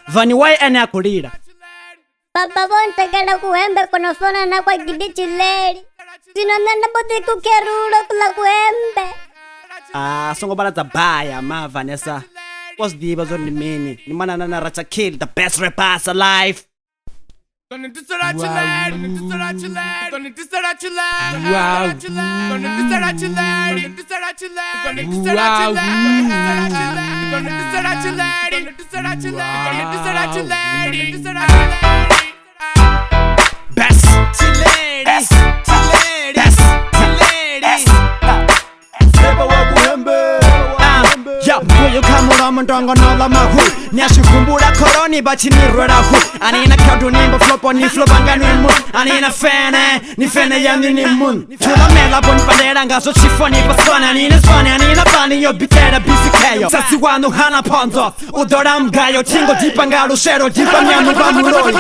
Vani wai ene akulira. Papa bonte kala kuembe konosona na kwa gidichileri. Sinonana bote kukerulo kula kuembe. Songo bala tabaya ma Vanessa. What's the bazon ni mini? Ni mana na Racha Kill, the best rappers alive. Gonna do so that you learn, gonna do so that you learn, gonna do so that you learn, Wow. gonna do so that you learn, gonna do so that you learn, gonna do so that you learn, gonna do so that you learn, gonna do so that you learn, gonna do so that you learn, gonna do so that you learn. Best ladies, best ladies. Seba wa kuhembe. Yo, kuyo kamula mndongo nola mahu. Nyashukumbura koroni bachi ni rwerahu. Anina kaudu nimbo flopo ni flopanga ni mun. Anina ni fene yami ni mun. Tula mela bon panera ngaso chifoni paswana. Anina swane, anina bani yo bitera bisikeyo. Sasi wanu hana ponzo. Udora mgayo chingo dipanga lushero dipanya muroi.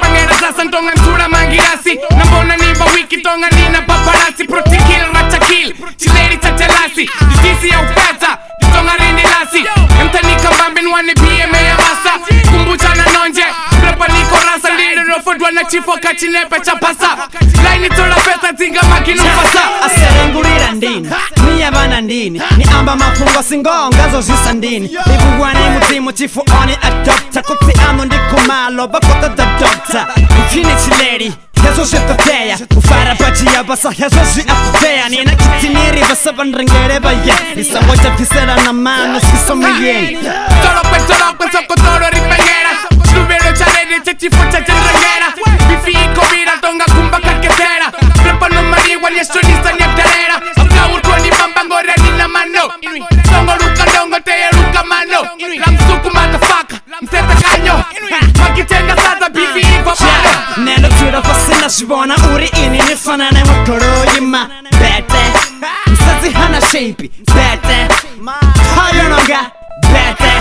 Pangera sasa ntonga ntura mangirasi. Nambona niba wiki tonga nina paparazzi. Protikil Racha Kill, chileri chatelasi. Difisi ya upeta. Tonga rini lasi Mtani kambambin wani BMA ya masa Kumbucha na nonje Repa niko rasa Lili rofodwa na chifo kachinepe chapasa Laini tola pesa zinga makinu fasa Aserengurira ndini Niya bana ndini Ni amba mafungo singonga zo zisa ndini Ibuwane mutimu chifu oni adopta Kuti anu ndikumalo bakota da doctor Mfini chileri Hezo shetoteya Ufara bachi ya basa hezo shi afuteya Nina kitiniri basa bandringere baya Nisa moja pisera na mano siso miyen Tolo kwe soko toro ripengera Shubero chalede chechifo chachendrengera Bifi iko mira tonga kumba kaketera Repa no mariwa nyeshonisa nyeterera Oka urkoni mambangore nina mano Songo ruka dongo teye ruka mano Lamsuku motherfucker Mtete kanyo Makitenga sasa bifi iko mano Nelo tira fasina shibona uri ini nifanane mukoro yima Bete Msazi hana shape Bete Hayo nonga Bete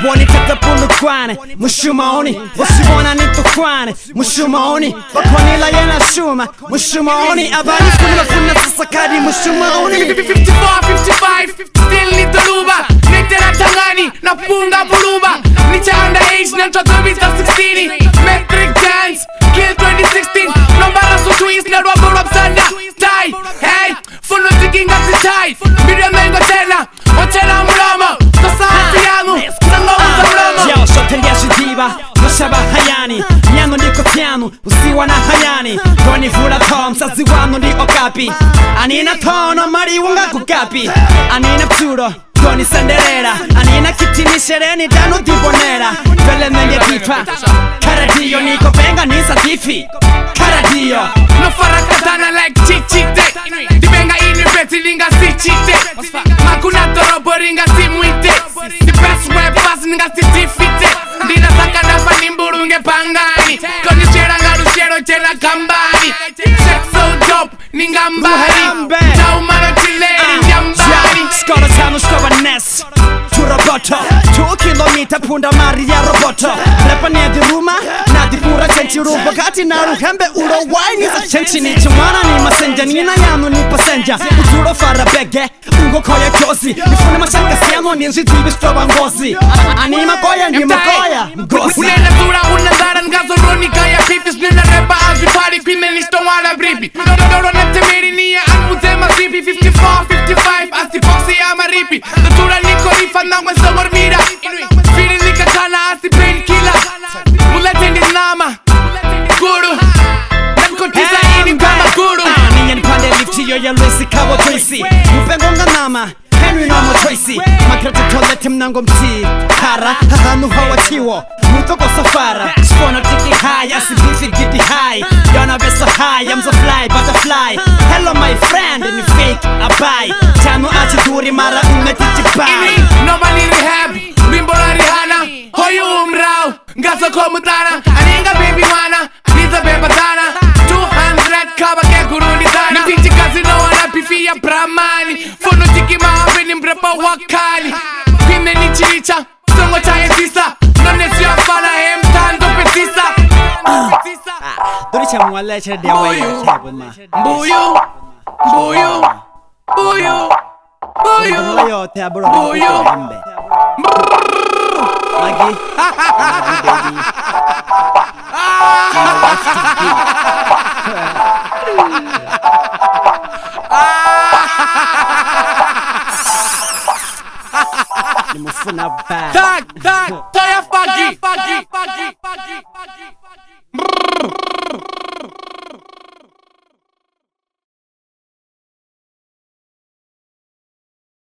Boni kata pulu kwane Mushumaoni Wasibona nito kwane Mushumaoni Wakwanila yena shuma Mushumaoni Abani kuna funa sasakadi Mushumaoni 54, 55 Still nito luba Netera tangani Napunga buluba Nicha underage Nanto tobita 16 Metric chance Kill 2016 Nombara su twist Na rwabo rapsanda Tai Hey Funo tikinga zitai Miria mengo tena Otena mlama Tosa hasi yangu Sango mzamlama Yo, shotendia shijiba Noshaba hayani Nyano niko tianu Usiwa na hayani Doni fura tom Sazi wano ni okapi Anina tono mari wunga kukapi Anina psuro Doni sanderera Anina kitini shereni danu dibonera Vele menge dipa Karadio niko benga nisa difi Karadio No fara katana like chichite Dibenga ini beti linga si chite Hakuna torobo ringa si muite The best rappers ninga si tifite Dina saka na panimburunge pangani Koni chera ngaru shero chera kambani Sex so dope ninga mbari Taumano chileri njambari Skoro tanu shkoba nes Roboto 2 kilomita punda maria roboto Repa nedi ruma Nadi pura chenchi rubo Kati na ruhembe uro waini za chenchi ni chumana ni masenja Nina yanu ni pasenja Uturo fara bege Ungo koya kyozi Nifune mashaka siyano Ninji tibi stroba ngozi Anima koya ni makoya Ngozi Unena tura unazara Ngazo roni kaya pipis Nena repa azi pari Kwime nisto wala bribi Doro nete meri niya Anmutema zipi 54, 55 Asi boxi ama ripi Tura niko rifa Nangwe somor mira Fili nika kana asi pain killer Mulete ndi nama Guru Nemko tisa ini kama guru Niyan pande liftiyo ya luisi kawo tuisi Mupengonga nama Henry Nomo Tracy Makrata tolete mnango mti Hara Hahanu hawa chiwo Mutoko safara Spono tiki high Asi beefy giddy high Yona beso high I'm so fly butterfly Hello my friend And you fake I buy Tanu achi duri mara umetiti bai Nobody rehab Bimbora Rihanna Hoyu umrao Ngaso komutana Aninga baby wana Niza bebatana 200 kaba ke kuruni sana Nipinchi kasino wana pifi ya bramani Fono tiki mahambe ni mrepa wakali Kwime ni chiricha Songo cha etisa None siya fana hem tando pesisa Dori cha mwale chere dewa ya chebo ma Mbuyu Mbuyu Mbuyu Mbuyu Mbuyu te aburo Mbuyu Mbuyu Maggie, baby. My wife to be. Nimefuna bad. Tak, toya fagi.